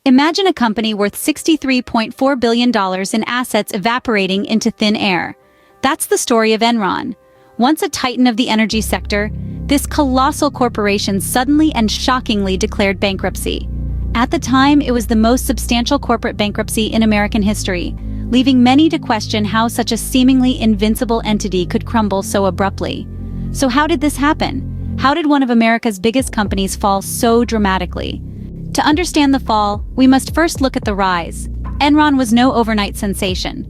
Imagine a company worth $63.4 billion in assets evaporating into thin air. That's the story of Enron. Once a titan of the energy sector, this colossal corporation suddenly and shockingly declared bankruptcy. At the time, it was the most substantial corporate bankruptcy in American history, leaving many to question how such a seemingly invincible entity could crumble so abruptly. So how did this happen? How did one of America's biggest companies fall so dramatically? To understand the fall, we must first look at the rise. Enron was no overnight sensation.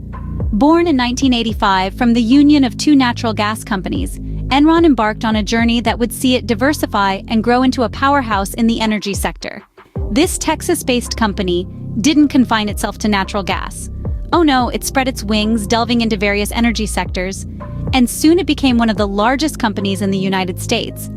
Born in 1985 from the union of two natural gas companies, Enron embarked on a journey that would see it diversify and grow into a powerhouse in the energy sector. This Texas-based company didn't confine itself to natural gas. Oh no, it spread its wings, delving into various energy sectors, and soon it became one of the largest companies in the United States.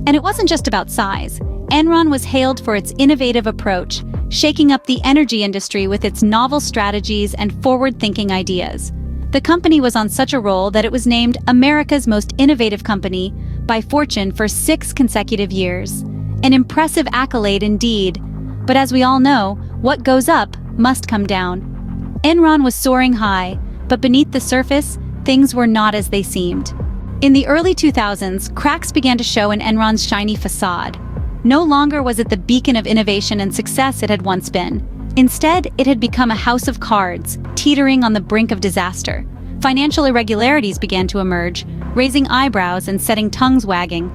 And it wasn't just about size. Enron was hailed for its innovative approach, shaking up the energy industry with its novel strategies and forward-thinking ideas. The company was on such a roll that it was named America's Most Innovative Company by Fortune for 6 consecutive years. An impressive accolade indeed. But as we all know, what goes up must come down. Enron was soaring high, but beneath the surface, things were not as they seemed. In the early 2000s, cracks began to show in Enron's shiny facade. No longer was it the beacon of innovation and success it had once been. Instead, it had become a house of cards, teetering on the brink of disaster. Financial irregularities began to emerge, raising eyebrows and setting tongues wagging.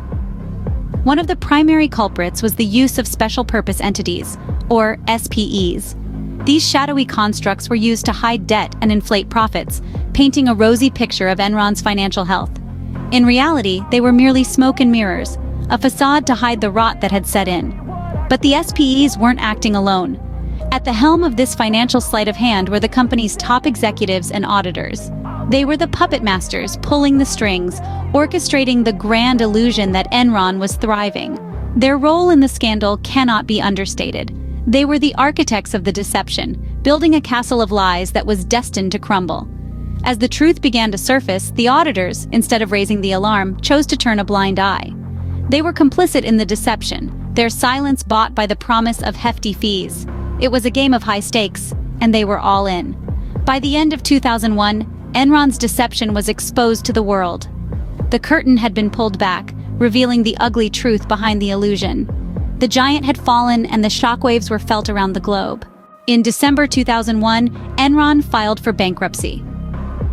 One of the primary culprits was the use of special-purpose entities, or SPEs. These shadowy constructs were used to hide debt and inflate profits, painting a rosy picture of Enron's financial health. In reality, they were merely smoke and mirrors, a facade to hide the rot that had set in. But the SPEs weren't acting alone. At the helm of this financial sleight of hand were the company's top executives and auditors. They were the puppet masters, pulling the strings, orchestrating the grand illusion that Enron was thriving. Their role in the scandal cannot be understated. They were the architects of the deception, building a castle of lies that was destined to crumble. As the truth began to surface, the auditors, instead of raising the alarm, chose to turn a blind eye. They were complicit in the deception, their silence bought by the promise of hefty fees. It was a game of high stakes, and they were all in. By the end of 2001, Enron's deception was exposed to the world. The curtain had been pulled back, revealing the ugly truth behind the illusion. The giant had fallen and the shockwaves were felt around the globe. In December 2001, Enron filed for bankruptcy.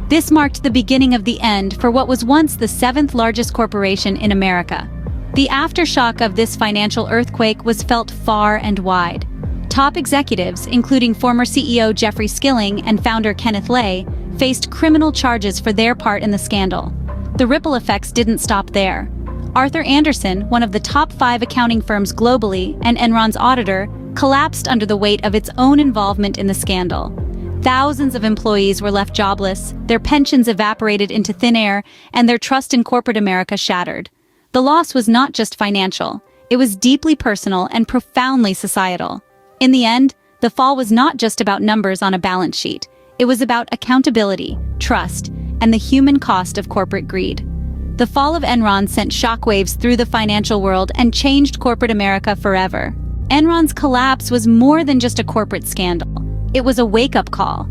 This marked the beginning of the end for what was once the 7th largest corporation in America. The aftershock of this financial earthquake was felt far and wide. Top executives, including former CEO Jeffrey Skilling and founder Kenneth Lay, faced criminal charges for their part in the scandal. The ripple effects didn't stop there. Arthur Andersen, one of the top 5 accounting firms globally and Enron's auditor, collapsed under the weight of its own involvement in the scandal. Thousands of employees were left jobless, their pensions evaporated into thin air, and their trust in corporate America shattered. The loss was not just financial, it was deeply personal and profoundly societal. In the end, the fall was not just about numbers on a balance sheet. It was about accountability, trust, and the human cost of corporate greed. The fall of Enron sent shockwaves through the financial world and changed corporate America forever. Enron's collapse was more than just a corporate scandal. It was a wake-up call.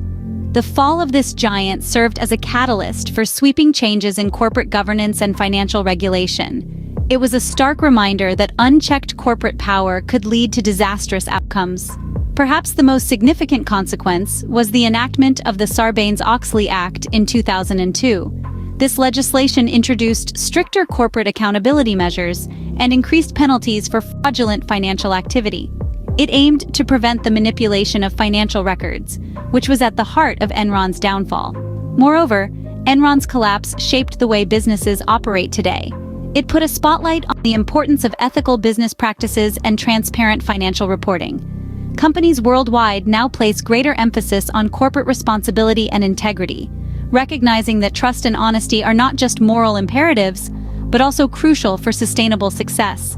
The fall of this giant served as a catalyst for sweeping changes in corporate governance and financial regulation. It was a stark reminder that unchecked corporate power could lead to disastrous outcomes. Perhaps the most significant consequence was the enactment of the Sarbanes-Oxley Act in 2002. This legislation introduced stricter corporate accountability measures and increased penalties for fraudulent financial activity. It aimed to prevent the manipulation of financial records, which was at the heart of Enron's downfall. Moreover, Enron's collapse shaped the way businesses operate today. It put a spotlight on the importance of ethical business practices and transparent financial reporting. Companies worldwide now place greater emphasis on corporate responsibility and integrity, recognizing that trust and honesty are not just moral imperatives, but also crucial for sustainable success.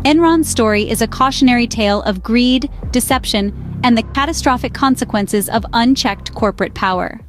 Enron's story is a cautionary tale of greed, deception, and the catastrophic consequences of unchecked corporate power.